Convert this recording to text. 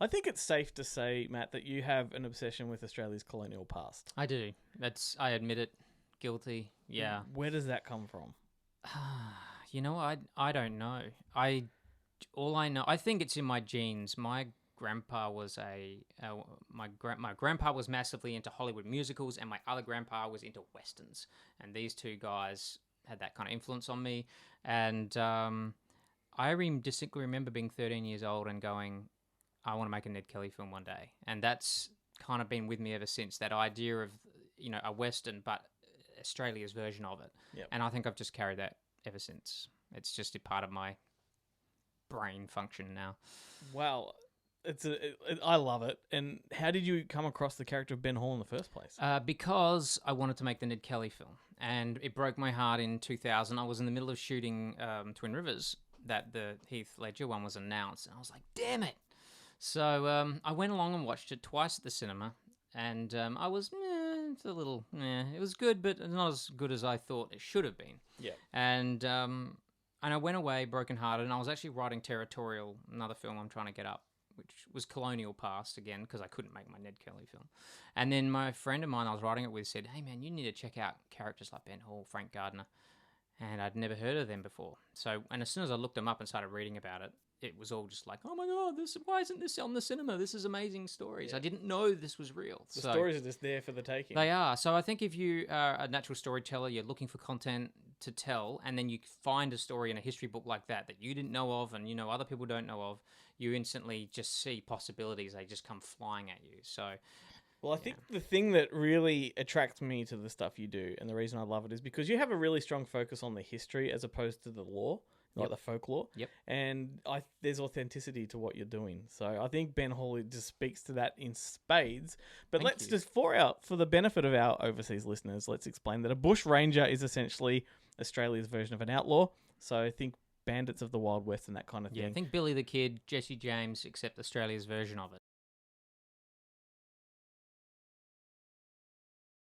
I think it's safe to say, Matt, that you have an obsession with Australia's colonial past. I do. I admit it. Guilty. Yeah. Where does that come from? I don't know. All I know, I think it's in my genes. My grandpa was my grandpa was massively into Hollywood musicals, and my other grandpa was into westerns. And these two guys had that kind of influence on me. And distinctly remember being 13 years old and going, I want to make a Ned Kelly film one day. And that's kind of been with me ever since. That idea of a western, but Australia's version of it. Yep. And I think I've just carried that ever since. It's just a part of my brain function now. Well, I love it. And how did you come across the character of Ben Hall in the first place? Because I wanted to make the Ned Kelly film, and it broke my heart in 2000. I was in the middle of shooting Twin Rivers, that the Heath Ledger one was announced, and I was like, damn it. So I went along and watched it twice at the cinema, and I was it was good, but not as good as I thought it should have been. Yeah. And I went away brokenhearted, and I was actually writing Territorial, another film I'm trying to get up, which was colonial past again, because I couldn't make my Ned Kelly film. And then my friend of mine I was writing it with said, hey man, you need to check out characters like Ben Hall, Frank Gardner. And I'd never heard of them before. So, and as soon as I looked them up and started reading about it, it was all just like, oh my God, why isn't this on the cinema? This is amazing stories. Yeah. I didn't know this was real. The stories are just there for the taking. They are. So I think if you are a natural storyteller, you're looking for content to tell, and then you find a story in a history book like that you didn't know of, and other people don't know of, you instantly just see possibilities. They just come flying at you. So, well, I think the thing that really attracts me to the stuff you do, and the reason I love it, is because you have a really strong focus on the history as opposed to the lore, like the folklore. Yep. And there's authenticity to what you're doing. So I think Ben Hall just speaks to that in spades. But let's just, for the benefit of our overseas listeners, let's explain that a bush ranger is essentially Australia's version of an outlaw. So I think Bandits of the Wild West and that kind of thing. Yeah, I think Billy the Kid, Jesse James, except Australia's version of it.